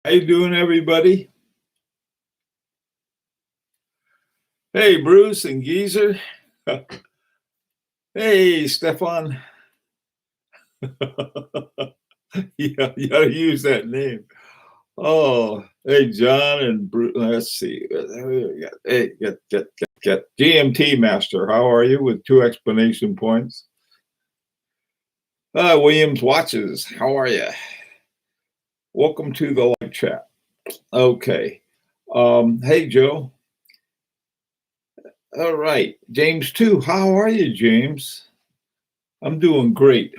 How you doing, everybody? Hey, Bruce and Geezer. Hey, Stefan. Yeah, you gotta use that name. Oh, hey, John and Bruce. Let's see. Hey, get GMT Master. How are you? With 2 exclamation points. Williams Watches. How are you? Welcome to the live chat. Okay. Hey, Joe. All right, James too. How are you, James? I'm doing great.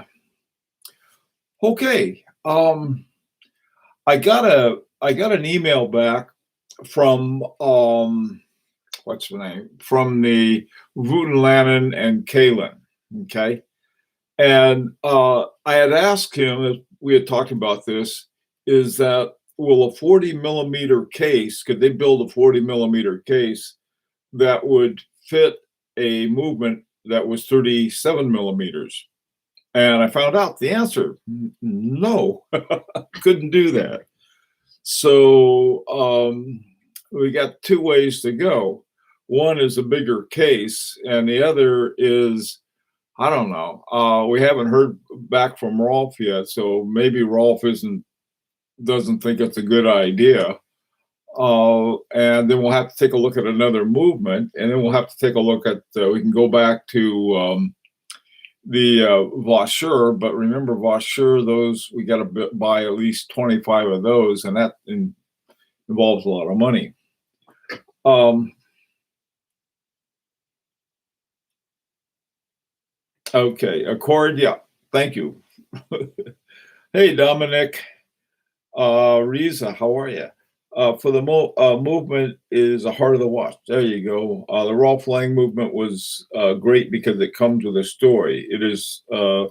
Okay. I got an email back from what's the name? From the Vutenlanen and Kalen. Okay. And I had asked him, we had talked about this, is that will a 40 millimeter case, could they build a 40 millimeter case that would fit a movement that was 37 millimeters? And I found out the answer, no, couldn't do that. So we got two ways to go. One is a bigger case, and the other is, I don't know. We haven't heard back from Rolf yet, so maybe Rolf doesn't think it's a good idea. And then we'll have to take a look at another movement, and then we'll have to take a look at. We can go back to the Vaucheur, but remember Vaucheur, those we got to buy at least 25 of those, and that involves a lot of money. Okay, Accord, yeah, thank you. Hey, Dominic, Riza, how are you? For the movement is a heart of the watch. There you go. The Rolf Lang movement was great because it comes with a story. It is a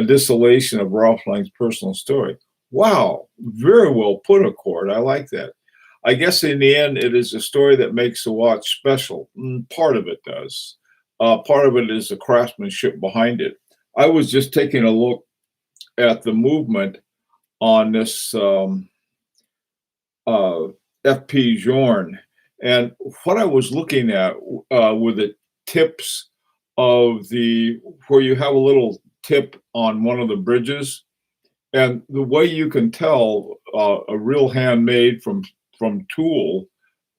distillation of Rolf Lang's personal story. Wow, very well put, Accord. I like that. I guess in the end, it is a story that makes the watch special. Part of it does. Part of it is the craftsmanship behind it. I was just taking a look at the movement on this FP Journe, and what I was looking at were the tips of where you have a little tip on one of the bridges, and the way you can tell a real handmade from tool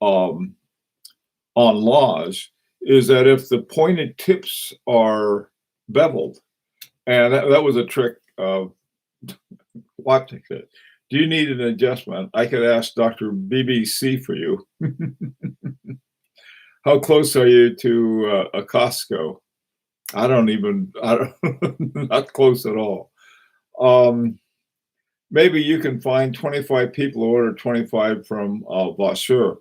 on Lage is that if the pointed tips are beveled, and that was a trick of watching it. Do you need an adjustment? I could ask Dr. BBC for you. How close are you to a Costco? I don't, not close at all. Maybe you can find 25 people who order 25 from Vaucheur.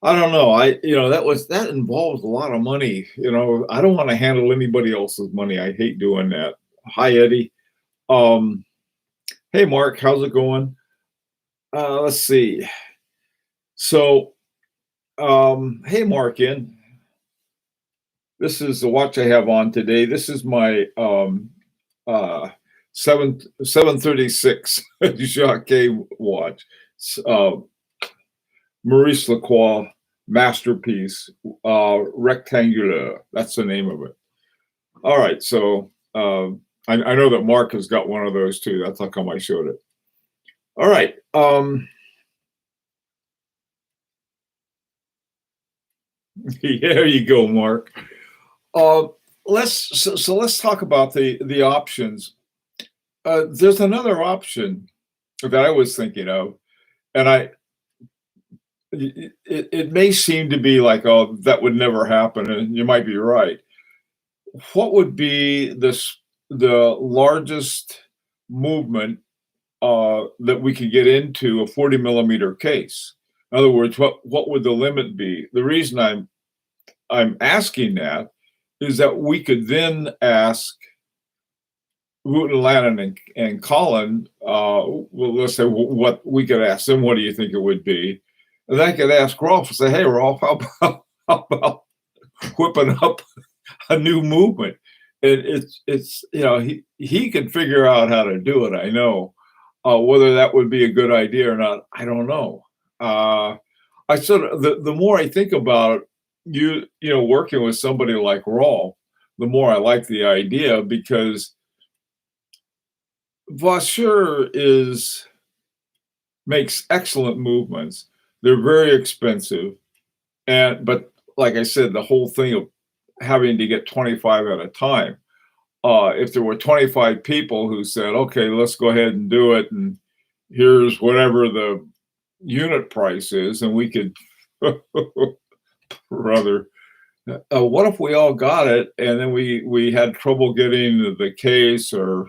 I don't know. That involves a lot of money. I don't want to handle anybody else's money. I hate doing that. Hi, Eddie. Hey, Mark, how's it going? Let's see. So, hey, Mark, this is the watch I have on today. This is my 736 Jacquet watch. Maurice Lacroix masterpiece, rectangular. That's the name of it. All right, so I know that Mark has got one of those too. That's how come I showed it. All right. There you go, Mark. Let's talk about the options. There's another option that I was thinking of, and it may seem to be like, oh, that would never happen, and you might be right. What would be the largest movement that we could get into a 40 millimeter case? In other words, what would the limit be? The reason I'm asking that is that we could then ask Vutenlanen and Colin, well, let's say what we could ask them, what do you think it would be? And I could ask Rolf and say, hey, Rolf, how about whipping up a new movement? And it's he can figure out how to do it, I know. Whether that would be a good idea or not, I don't know. I sort of the more I think about working with somebody like Rawl, the more I like the idea because Vosseur makes excellent movements. They're very expensive, but like I said, the whole thing of having to get 25 at a time. If there were 25 people who said, "Okay, let's go ahead and do it," and here's whatever the unit price is, and we could rather. What if we all got it and then we had trouble getting the case or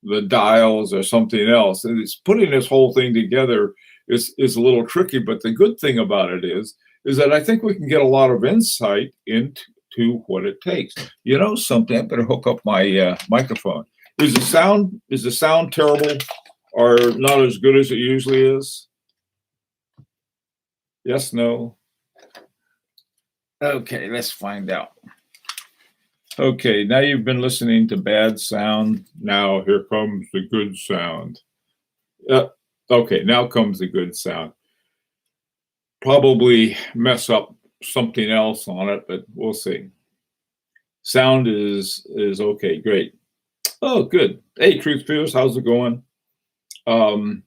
the dials or something else? And it's putting this whole thing together is a little tricky. But the good thing about it is that I think we can get a lot of insight into what it takes. You know something? I better hook up my microphone. Is the sound terrible or not as good as it usually is? Yes, no. Okay, let's find out. Okay, now you've been listening to bad sound. Now here comes the good sound. Okay, now comes the good sound. Probably mess up something else on it, but we'll see. Sound is okay, great. Oh, good. Hey, Truth Fierce, how's it going? Don't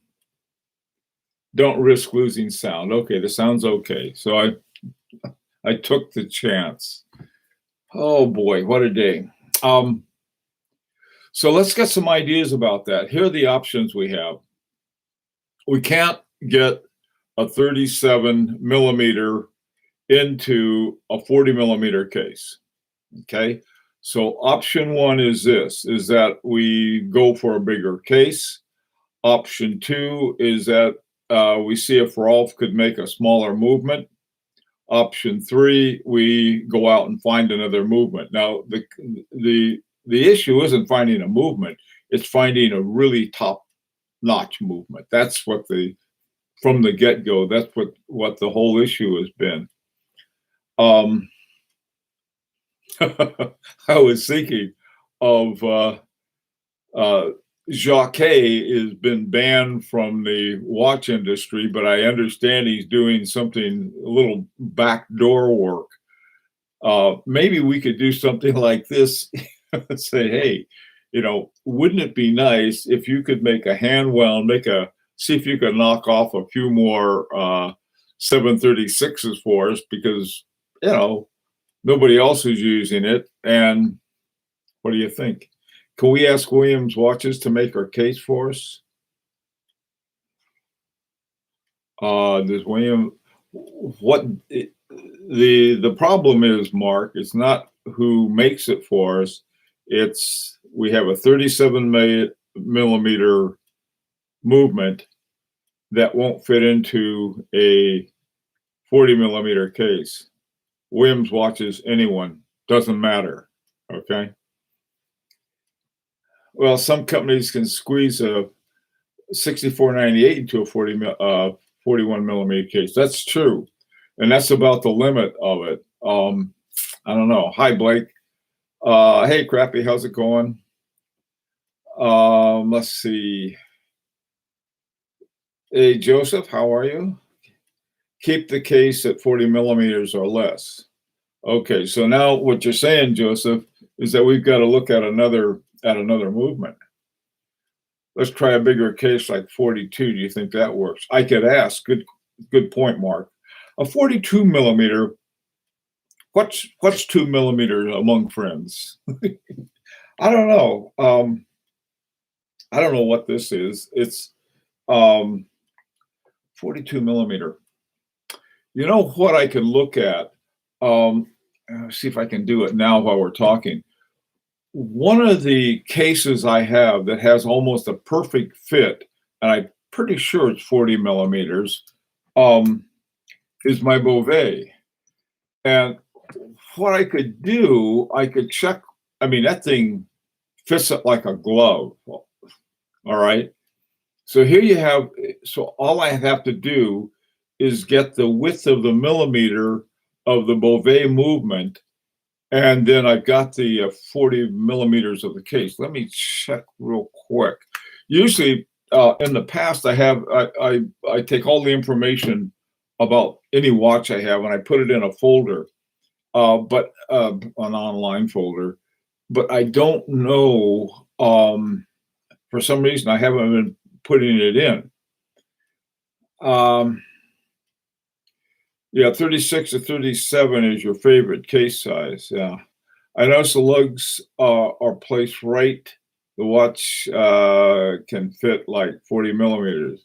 risk losing sound. Okay, the sound's okay. So I took the chance. Oh boy, what a day. So let's get some ideas about that. Here are the options we have. We can't get a 37 millimeter into a 40 millimeter case. Okay. So option one is that we go for a bigger case. Option two is that we see if Rolf could make a smaller movement. Option three, we go out and find another movement. Now, the issue isn't finding a movement; it's finding a really top-notch movement. That's what from the get-go. That's what the whole issue has been. I was thinking of Jacquet has been banned from the watch industry, but I understand he's doing something, a little backdoor work. Maybe we could do something like this. Say, hey, wouldn't it be nice if you could make a hand wound, see if you could knock off a few more 736s for us because, nobody else is using it. And what do you think? Can we ask Williams Watches to make our case for us? Does William? What the problem is, Mark? It's not who makes it for us. It's we have a 37 millimeter movement that won't fit into a 40 millimeter case. Williams Watches, anyone, doesn't matter. Okay. Well, some companies can squeeze a 6498 into a 41 millimeter case. That's true. And that's about the limit of it. I don't know. Hi, Blake. Hey, Crappy, how's it going? Let's see. Hey, Joseph, how are you? Keep the case at 40 millimeters or less. Okay, so now what you're saying, Joseph, is that we've got to look at another movement. Let's try a bigger case like 42. Do you think that works? I could ask. Good point, Mark. A 42 millimeter. What's 2 millimeters among friends? I don't know. I don't know what this is. It's 42 millimeter. You know what I can look at? See if I can do it now while we're talking. One of the cases I have that has almost a perfect fit, and I'm pretty sure it's 40 millimeters, is my Beauvais. And what I could do, I could check. I mean, that thing fits it like a glove. All right. So here you have, so all I have to do is get the width of the millimeter of the Beauvais movement. And then I've got the 40 millimeters of the case. Let me check real quick. Usually in the past, I take all the information about any watch I have and I put it in a folder, but an online folder. But I don't know. For some reason, I haven't been putting it in. Um, yeah, 36 to 37 is your favorite case size. Yeah. I notice the lugs are placed right. The watch can fit like 40 millimeters.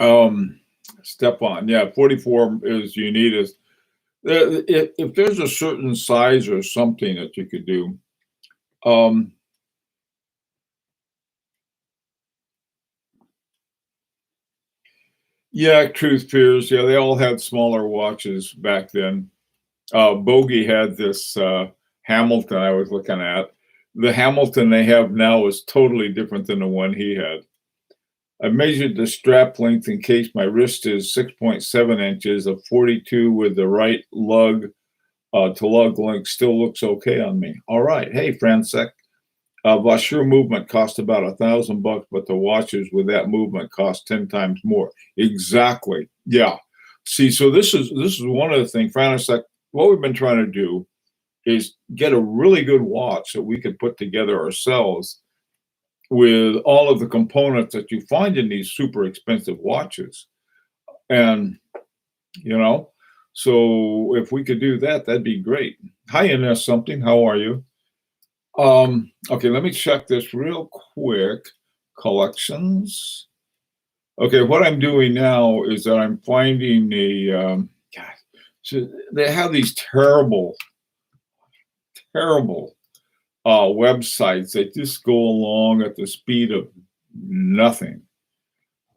Um, Stepan, yeah, 44 is you need is if there's a certain size or something that you could do. Um, yeah, truth fears. Yeah, they all had smaller watches back then. Bogey had this Hamilton I was looking at. The Hamilton they have now is totally different than the one he had. I measured the strap length in case my wrist is 6.7 inches, a 42 with the right lug to lug length still looks okay on me. All right. Hey, Fransek. Vaucher movement cost about $1,000, but the watches with that movement cost 10 times more. Exactly. Yeah. See, so this is one of the things, Fransek, what we've been trying to do is get a really good watch that we could put together ourselves with all of the components that you find in these super expensive watches. And, you know, so if we could do that, that'd be great. Hi, Ines something. How are you? Okay, let me check this real quick. Collections. Okay, what I'm doing now is that I'm finding God, so they have these terrible websites that just go along at the speed of nothing.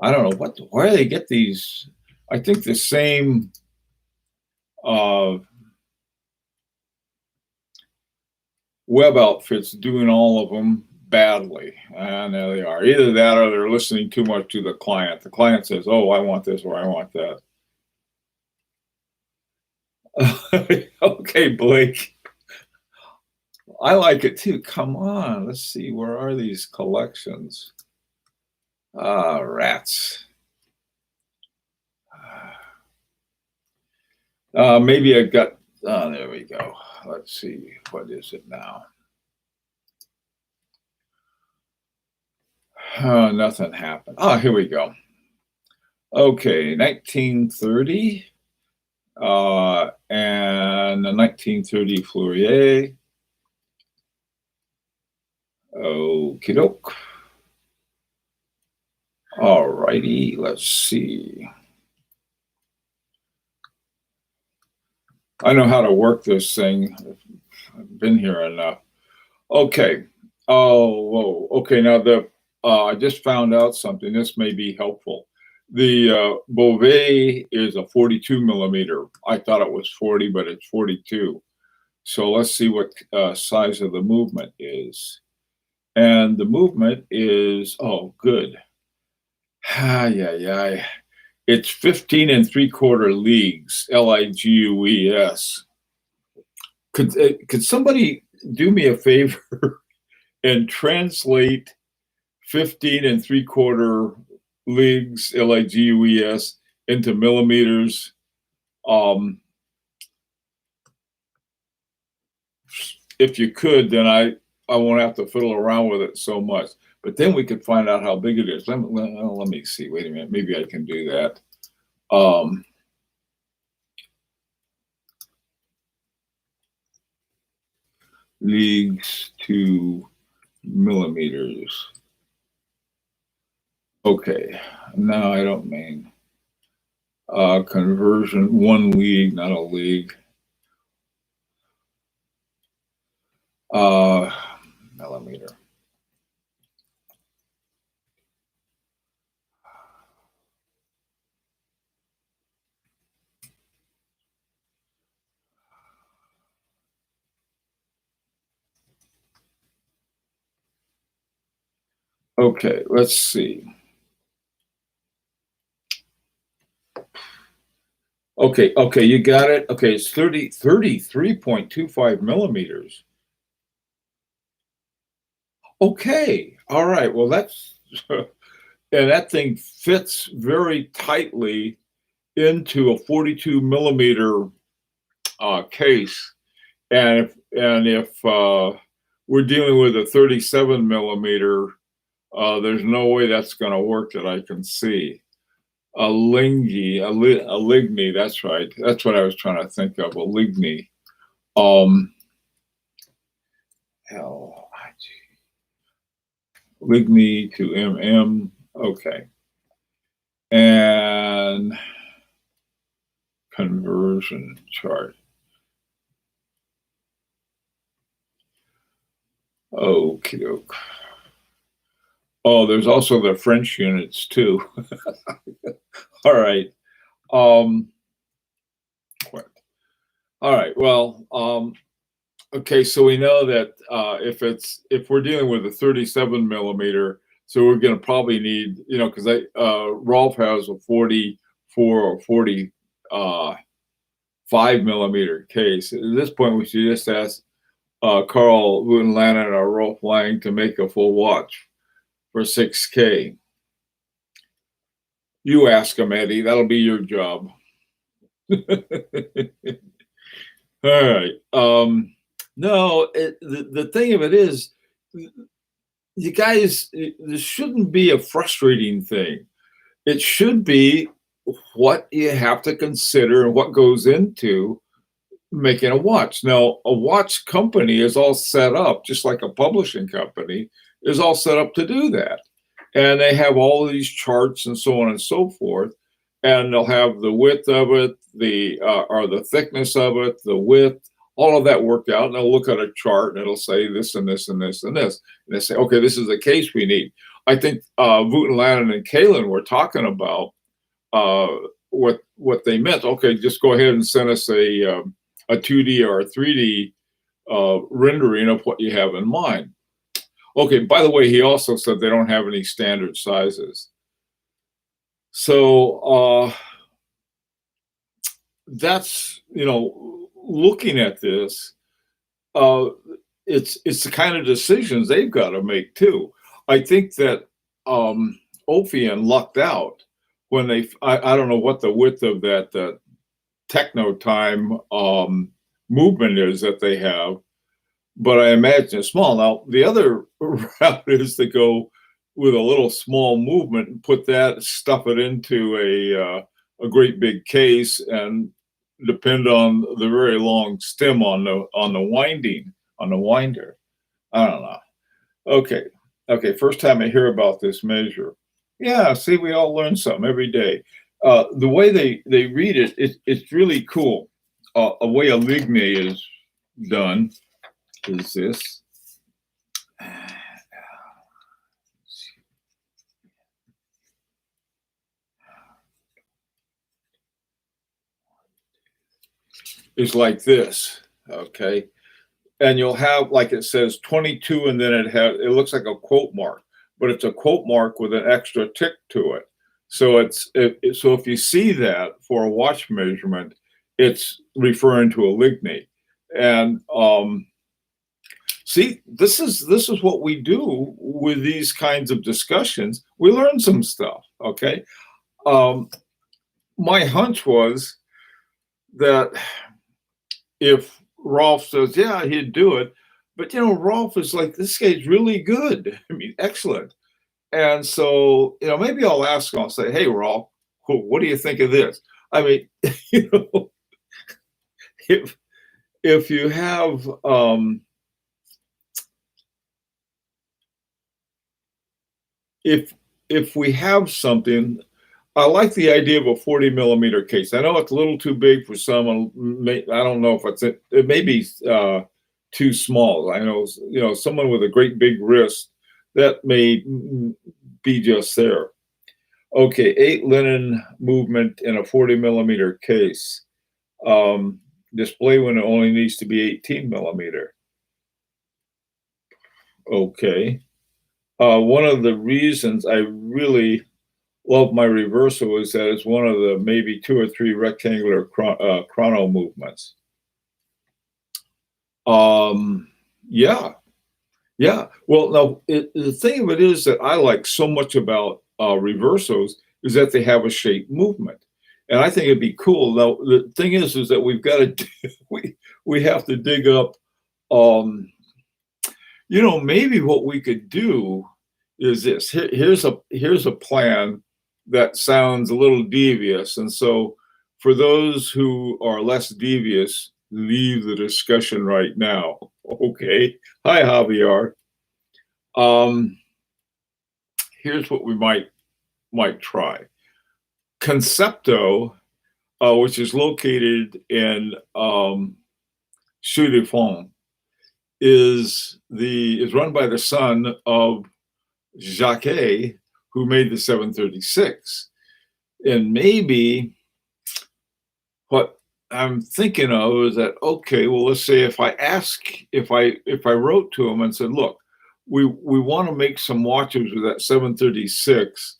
I don't know where they get these. I think the same uh, web outfits doing all of them badly, and there they are. Either that, or they're listening too much to the client. The client says, "Oh, I want this," or "I want that." Okay, Blake. I like it too. Come on, let's see. Where are these collections? Ah, rats. Maybe I got. Oh, there we go. Let's see. What is it now? Nothing happened. Oh, here we go. Okay, 1930 and the 1930 Fleurier. Okie doke. All righty, let's see. I know how to work this thing. I've been here enough. Okay. Oh, whoa. Okay, now I just found out something. This may be helpful. The Beauvais is a 42 millimeter. I thought it was 40, but it's 42. So let's see what size of the movement is. And the movement is, oh, good. Yeah. It's 15 and 3/4 leagues, LIGUES. Could somebody do me a favor and translate 15 and 3/4 leagues, LIGUES, into millimeters? If you could, then I won't have to fiddle around with it so much. But then we could find out how big it is. Let me see. Wait a minute. Maybe I can do that. Leagues to millimeters. Okay. No, I don't mean conversion. One league, not a league. Uh, Millimeter. Okay, let's see. Okay, you got it. Okay, it's 33.25 millimeters. Okay, all right. Well, that's and that thing fits very tightly into a 42 millimeter case. And if we're dealing with a 37 millimeter, there's no way that's going to work that I can see. A ligny. That's right. That's what I was trying to think of. A ligny. Um, L-I-G. Ligny to mm. Okay. And conversion chart. Okay. Oh, there's also the French units too. All right. Um, what? All right. Well, okay. So we know that if we're dealing with a 37 millimeter, so we're going to probably need, because Rolf has a 44 or 45 millimeter case. At this point, we should just ask Carl Wutenlanen or Rolf Lang to make a full watch for 6K. You ask him, Eddie. That'll be your job. All right. No, the thing of it is, you guys, this shouldn't be a frustrating thing. It should be what you have to consider and what goes into making a watch. Now, a watch company is all set up, just like a publishing company is all set up to do that. And they have all of these charts and so on and so forth. And they'll have the width of it, or the thickness of it, the width, all of that worked out. And they'll look at a chart and it'll say this and this and this and this. And they say, okay, this is the case we need. I think Wutenlanen and Kalin were talking about what they meant. Okay, just go ahead and send us a 2D or a 3D rendering of what you have in mind. Okay, by the way, he also said they don't have any standard sizes. So that's, looking at this, it's the kind of decisions they've got to make too. I think that Ophion lucked out when I don't know what the width of that techno time movement is that they have, but I imagine it's small. Now, the other route is to go with a little small movement and put that, stuff it into a great big case and depend on the very long stem on the winder. I don't know. Okay. First time I hear about this measure. Yeah, see, we all learn something every day. The way they read it's really cool. A way a ligny is done is this. Is like this, okay? And you'll have, like it says 22, and then it looks like a quote mark, but it's a quote mark with an extra tick to it. So so if you see that for a watch measurement, it's referring to a ligny. And see, this is what we do with these kinds of discussions. We learn some stuff, okay? My hunch was that if Rolf says, yeah, he'd do it. But, Rolf is like, this guy's really good. I mean, excellent. And so, maybe I'll ask him, I'll say, hey, Rolf, what do you think of this? I mean, if you have, if we have something, I like the idea of a 40 millimeter case. I know it's a little too big for someone. I don't know if it may be too small. I know, someone with a great big wrist, that may be just there. Okay, 8 linen movement in a 40 millimeter case. Display window only needs to be 18 millimeter. Okay. One of the reasons I really love my reversal is that it's one of the maybe two or three rectangular chrono movements. Um, yeah, yeah. Well, now the thing of it is that I like so much about reversals is that they have a shape movement, and I think it'd be cool. Now the thing is that we've got to we have to dig up. Maybe what we could do is this. Here's a plan that sounds a little devious, and so for those who are less devious, leave the discussion right now. Okay. Hi, Javier. Um, Here's what we might try. Concepto, which is located in Chaux de Fonds, is run by the son of Jacques, who made the 736. And maybe what I'm thinking of is that, okay, well, let's say if I wrote to him and said, look, we want to make some watches with that 736,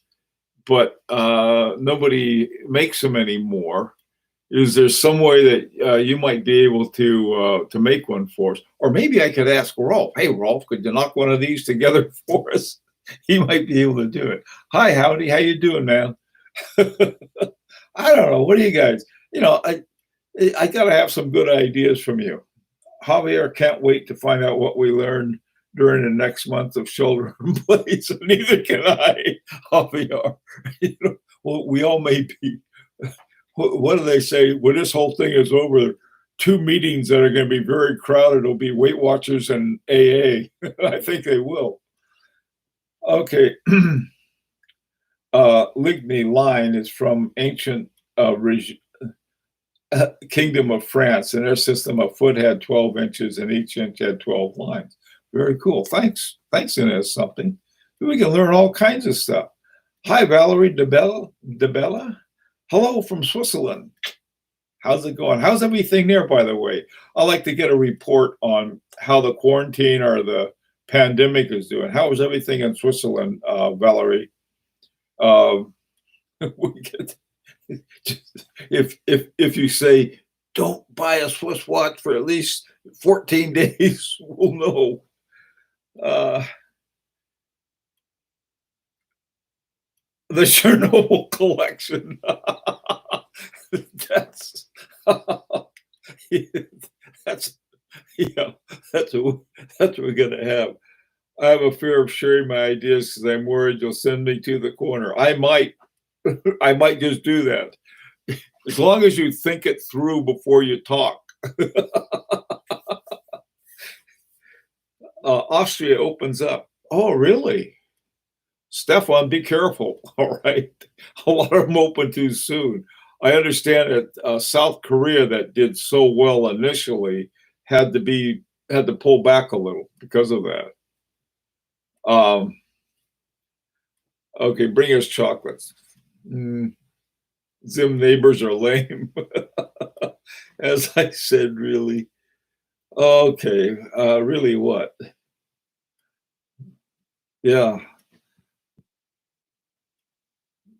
but nobody makes them anymore. Is there some way that you might be able to make one for us? Or maybe I could ask Rolf. Hey, Rolf, could you knock one of these together for us? He might be able to do it. Hi, Howdy. How you doing, man? I don't know. What do you guys? I got to have some good ideas from you. Javier can't wait to find out what we learned during the next month of shoulder and blades. Neither can I, Javier. Well, we all may be. What do they say? When this whole thing is over, two meetings that are going to be very crowded will be Weight Watchers and AA. I think they will. Okay. Ligny line is from ancient Kingdom of France, and their system of foot had 12 inches and each inch had 12 lines. Very cool. Thanks, Inez. Something. We can learn all kinds of stuff. Hi, Valerie DeBella. Hello from Switzerland. How's it going? How's everything there, by the way? I'd like to get a report on how the quarantine or the pandemic is doing. How is everything in Switzerland, Valerie? We get, if you say, don't buy a Swiss watch for at least 14 days, we'll know. The Chernobyl collection. that's that's what we're gonna have. I have a fear of sharing my ideas because I'm worried you'll send me to the corner. I might just do that. As long as you think it through before you talk. Austria opens up. Oh, really? Stefan, be careful. All right. A lot of them open too soon. I understand that South Korea, that did so well initially, had to pull back a little because of that. Okay, bring us chocolates. Zim neighbors are lame. As I said, really. Okay, really what? Yeah.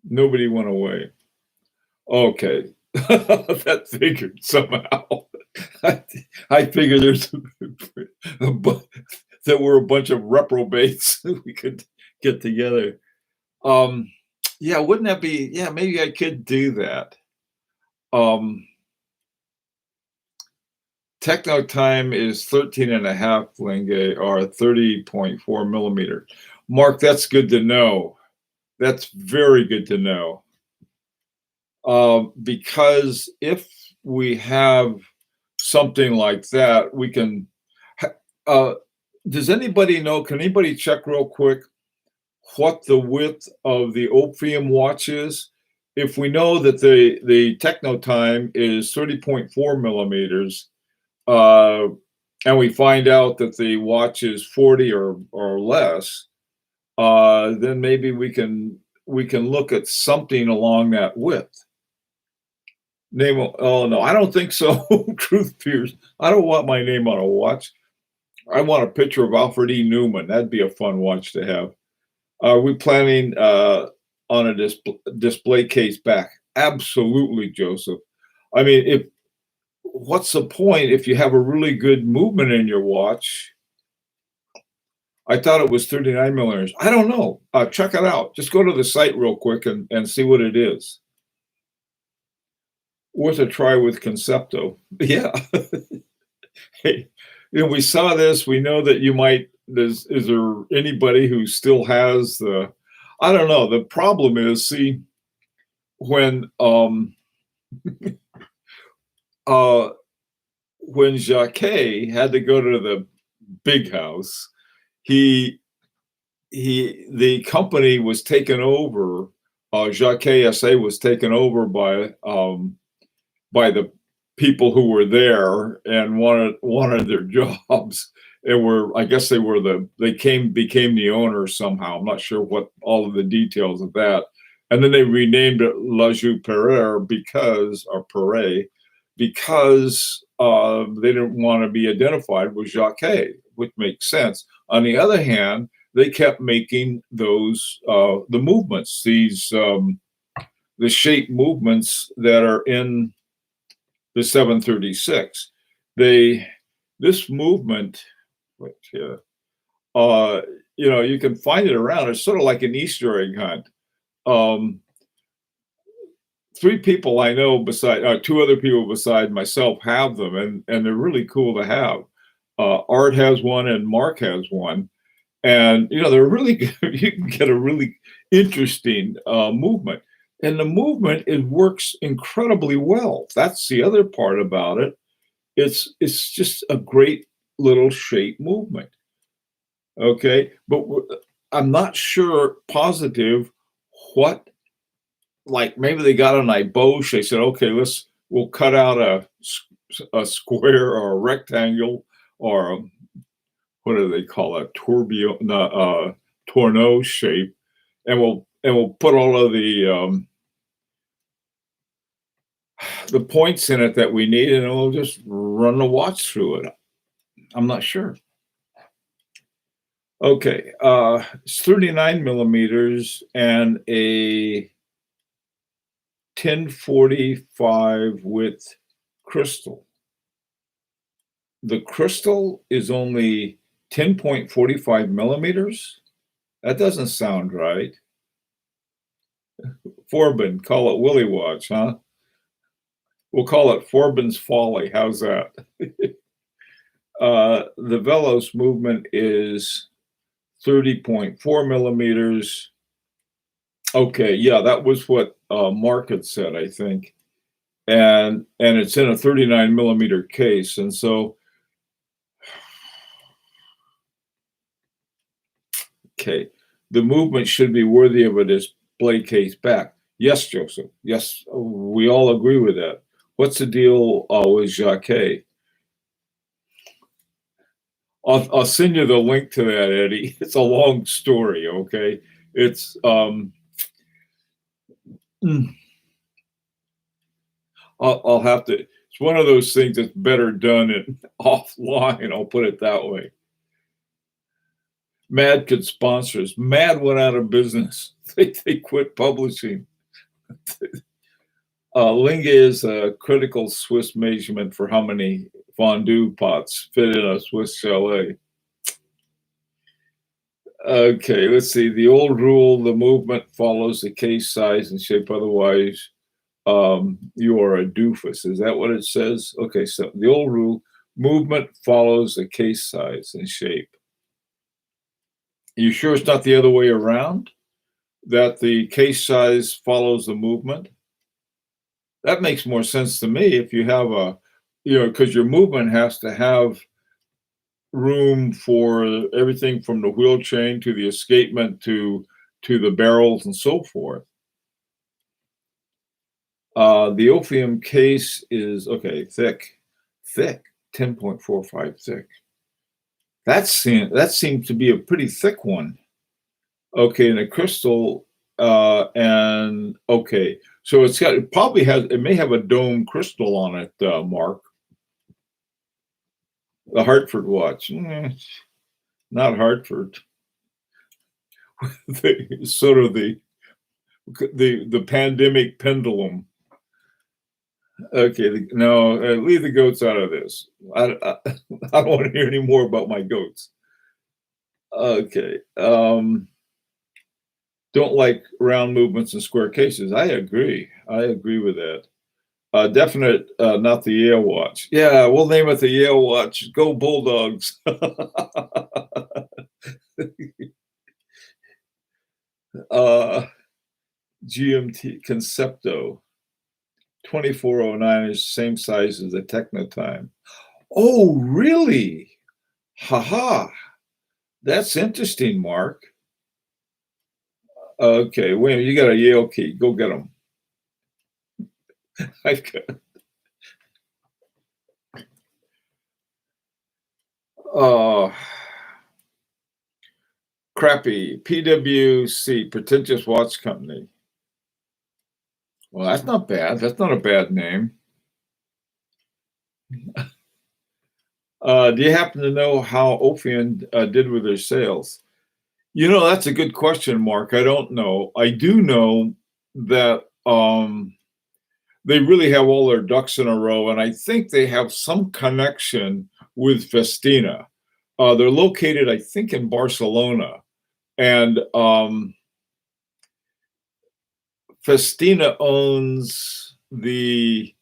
Nobody went away. Okay. That figured somehow. I figured that we're a bunch of reprobates we could get together. Yeah, wouldn't that be, yeah, maybe I could do that. Techno time is 13.5 Linge or 30.4 millimeters. Mark, that's good to know. That's very good to know. Because if we have something like that, we can, does anybody know, can anybody check real quick what the width of the Ophium watch is? If we know that the Techno time is 30.4 millimeters, and we find out that the watch is 40 or less, then maybe we can look at something along that width. Oh no, I don't think so. Truth Pierce. I don't want my name on a watch. I want a picture of Alfred E. Newman. That'd be a fun watch to have. Are we planning on a display case back. Absolutely, Joseph. I mean, if what's the point if you have a really good movement in your watch? I thought it was 39 millimeters. I don't know. Check it out. Just go to the site real quick and see what it is. Worth a try with Concepto. Yeah. Hey, we saw this. We know that you might. Is there anybody who still has the? I don't know. The problem is, see, when uh when Jacquet had to go to the big house, he the company was taken over. Jacquet SA was taken over by the people who were there and wanted their jobs. And were, I guess became the owners somehow. I'm not sure what all of the details of that. And then they renamed it La Joux Perret because they didn't want to be identified with Jacquet, which makes sense. On the other hand, they kept making those the movements, the shape movements that are in the 736. This movement, you can find it around. It's sort of like an Easter egg hunt. Three people I know beside two other people beside myself have them, and they're really cool to have. Art has one and Mark has one, and they're really good. You can get a really interesting movement, and the movement, it works incredibly well. That's the other part about it. It's just a great little shape movement. Okay, but I'm not sure positive what, like maybe they got an IBOSH. They said, okay, we'll cut out a square or a rectangle or what do they call it, Tourneau shape, and we'll put all of the points in it that we need, and we'll just run the watch through it. I'm not sure. Okay, it's 39 millimeters and a 1045 with crystal. The crystal is only 10.45 millimeters. That doesn't sound right. Forbin, call it Willie Watch, huh? We'll call it Forbin's Folly. How's that? The Velos movement is 30.4 millimeters. Okay, yeah, that was what Mark had said, I think. And it's in a 39 millimeter case. And so, okay, the movement should be worthy of a display case back. Yes, Joseph. Yes, we all agree with that. What's the deal with Jacquet? I'll send you the link to that, Eddie. It's a long story, okay? It's I'll have to. It's one of those things that's better done offline. I'll put it that way. Mad could sponsor us. Mad went out of business. They quit publishing. Linge is a critical Swiss measurement for how many fondue pots fit in a Swiss chalet. Okay, let's see. The old rule, the movement follows the case size and shape. Otherwise, you are a doofus. Is that what it says? Okay, so the old rule, movement follows the case size and shape. You sure it's not the other way around? That the case size follows the movement? That makes more sense to me if you have because your movement has to have room for everything from the wheel chain to the escapement to the barrels and so forth. The Ophium case is, okay, thick, 10.45 thick. That seems to be a pretty thick one. Okay, and a crystal, and okay, so it may have a dome crystal on it, Mark. The Hartford watch, not Hartford. Sort of the The pandemic pendulum. Okay, no, leave the goats out of this. I don't want to hear any more about my goats. Okay. Don't like round movements and square cases. I agree. I agree with that. Definite, not the Yale watch. Yeah, we'll name it the Yale watch. Go Bulldogs. uh, GMT Concepto 2409 is same size as the Technotime. Oh, really? Haha. That's interesting, Mark. Okay, wait, you got a Yale key. Go get them. I've got, uh, crappy PWC, pretentious watch company. Well, that's not bad. That's not a bad name. Do you happen to know how Ophion did with their sales? You know, that's a good question, Mark. I don't know. I do know that they really have all their ducks in a row, and I think they have some connection with Festina. They're located, I think, in Barcelona, and Festina owns the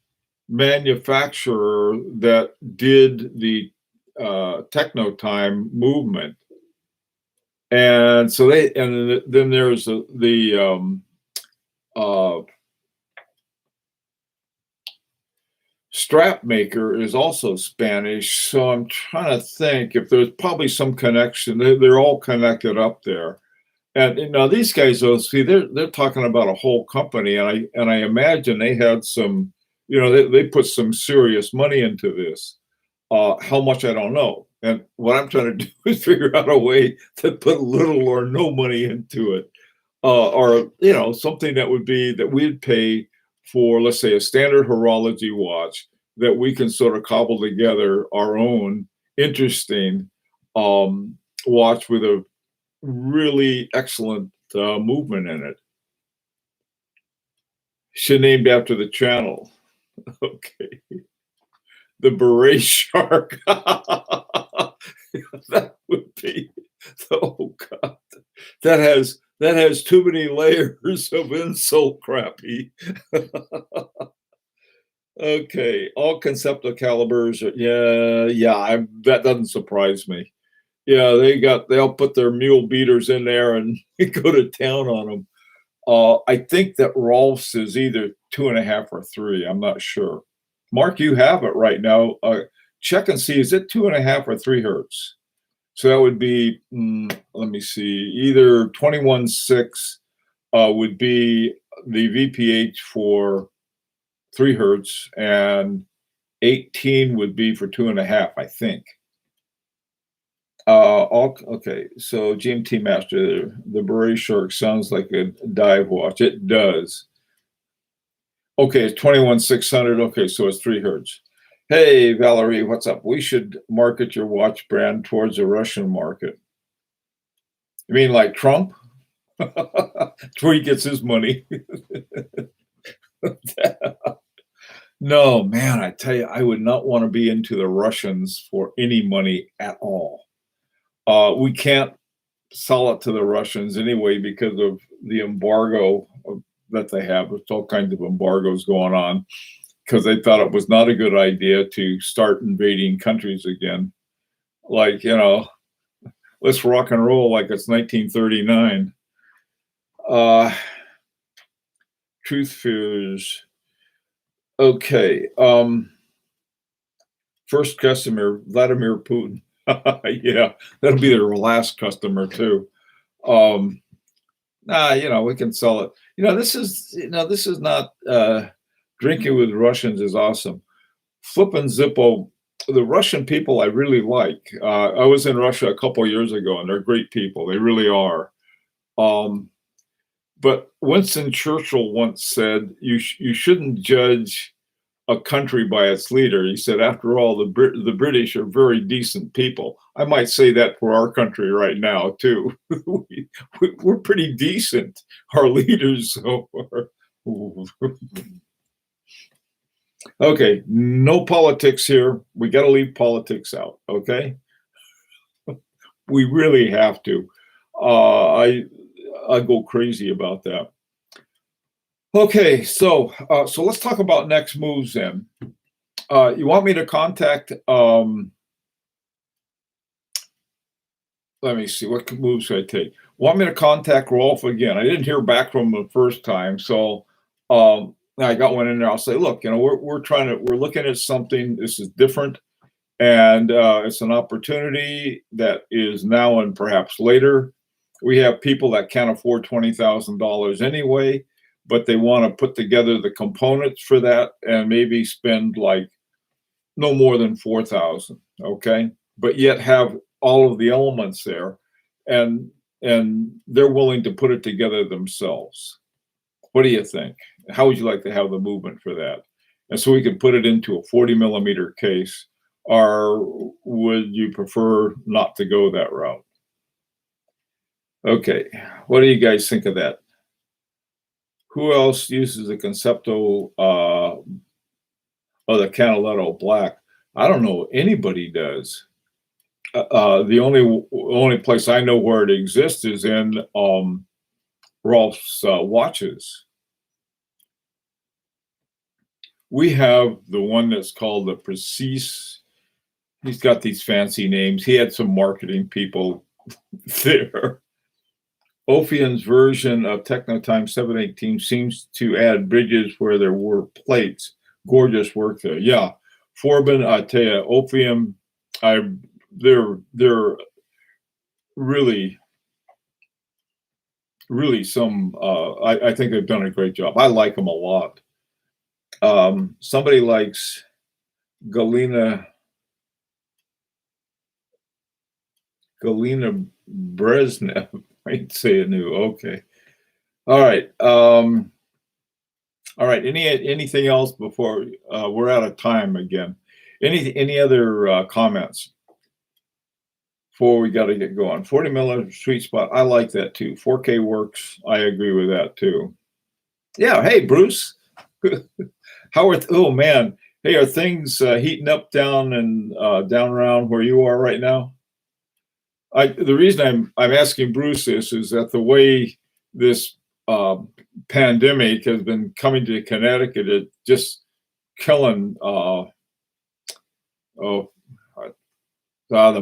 manufacturer that did the Technotime movement. And so then there's the strap maker is also Spanish. So I'm trying to think if there's probably some connection. They're all connected up there. And you know, these guys, though, see, they're talking about a whole company, and I imagine they had some, you know, they put some serious money into this. How much I don't know. And what I'm trying to do is figure out a way to put little or no money into it, or you know, something that would be that we'd pay for, let's say, a standard horology watch that we can sort of cobble together our own interesting watch with a really excellent movement in it. Should named after the channel. Okay. The beret shark. That would be, oh God. That has too many layers of insult, Crappy. Okay, all Concepto calibers are, that doesn't surprise me. Yeah, they'll put their mule beaters in there and go to town on them. I think that Rolf's is either 2.5 or 3. I'm not sure. Mark, you have it right now. Check and see, is it 2.5 or 3 hertz? So that would be, let me see, either 21.6 would be the VPH for 3 hertz, and 18 would be for 2.5, I think. Okay, so GMT Master, the Beret Shark sounds like a dive watch. It does. Okay, it's 21,600. Okay, so it's 3 hertz. Hey, Valerie, what's up? We should market your watch brand towards the Russian market. You mean like Trump? That's where he gets his money. No, man, I tell you, I would not want to be into the Russians for any money at all. We can't sell it to the Russians anyway because of the embargo that they have. There's all kinds of embargoes going on because they thought it was not a good idea to start invading countries again. Like, you know, let's rock and roll like it's 1939. Truth fears. Okay. First customer, Vladimir Putin. Yeah, that'll be their last customer too. You know, we can sell it. This is not drinking with Russians is awesome. Flip and Zippo, the Russian people I really like. I was in Russia a couple years ago, and they're great people. They really are. But Winston Churchill once said, "You shouldn't judge a country by its leader. He said, after all, the British are very decent people. I might say that for our country right now, too. We're pretty decent. Our leaders are. Okay, no politics here. We got to leave politics out, okay? We really have to. I go crazy about that. Okay, so let's talk about next moves then. You want me to contact? Let me see. What moves should I take? Want me to contact Rolf again? I didn't hear back from him the first time, so I got one in there. I'll say, look, we're looking at something. This is different, and it's an opportunity that is now and perhaps later. We have people that can't afford $20,000 anyway, but they want to put together the components for that and maybe spend like no more than 4,000. Okay, but yet have all of the elements there, and they're willing to put it together themselves. What do you think? How would you like to have the movement for that? And so we can put it into a 40 millimeter case, or would you prefer not to go that route? Okay, what do you guys think of that? Who else uses the Concepto or the Canaletto Black? I don't know. Anybody does. The only place I know where it exists is in Rolf's watches. We have the one that's called the Precise. He's got these fancy names. He had some marketing people there. Ophian's version of Technotime 718 seems to add bridges where there were plates. Gorgeous work there. Yeah, Forbin, I tell you, Ophian, they're really some. I think they've done a great job. I like them a lot. Somebody likes Galina Brezhnev. I'd say it new. Okay. All right. All right. Anything else before we're out of time again? Any other comments before we got to get going? 40 millimeter sweet spot. I like that too. 4K works. I agree with that too. Yeah. Hey, Bruce. How are? Oh man. Hey, are things heating up down around where you are right now? The reason I'm asking Bruce this is that the way this pandemic has been coming to Connecticut, it's just killing the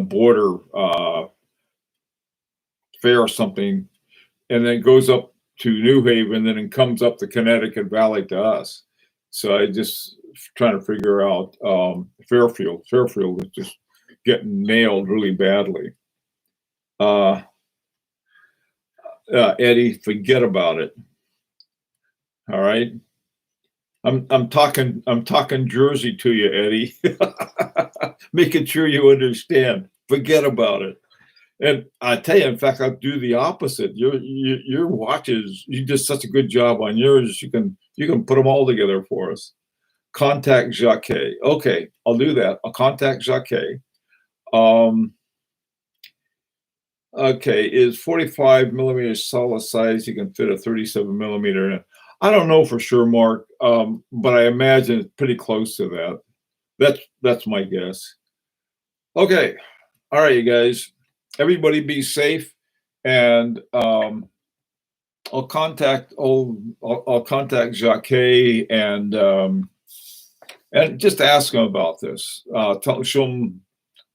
border fair or something, and then goes up to New Haven, then it comes up the Connecticut Valley to us. So I just trying to figure out Fairfield. Fairfield is just getting nailed really badly. Eddie, forget about it. All right. I'm talking Jersey to you, Eddie. Making sure you understand. Forget about it. And I tell you, in fact, I'll do the opposite. Your watches, you did such a good job on yours. You can put them all together for us. Contact Jacquet. Okay, I'll do that. I'll contact Jacquet. Okay, is 45 millimeters solid size? You can fit a 37 millimeter in it. I don't know for sure, Mark, but I imagine it's pretty close to that. That's my guess. Okay, all right, you guys. Everybody be safe, and I'll contact Jacquet and just ask him about this. Show him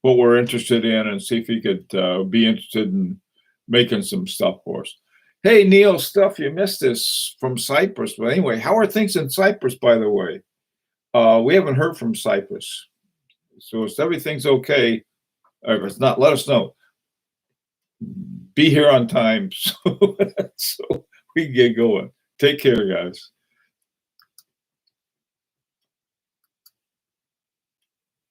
what we're interested in and see if he could be interested in making some stuff for us. Hey, Neil, stuff you missed this from Cyprus. But anyway, how are things in Cyprus, by the way? We haven't heard from Cyprus. So if everything's okay, if it's not, let us know. Be here on time so we can get going. Take care, guys.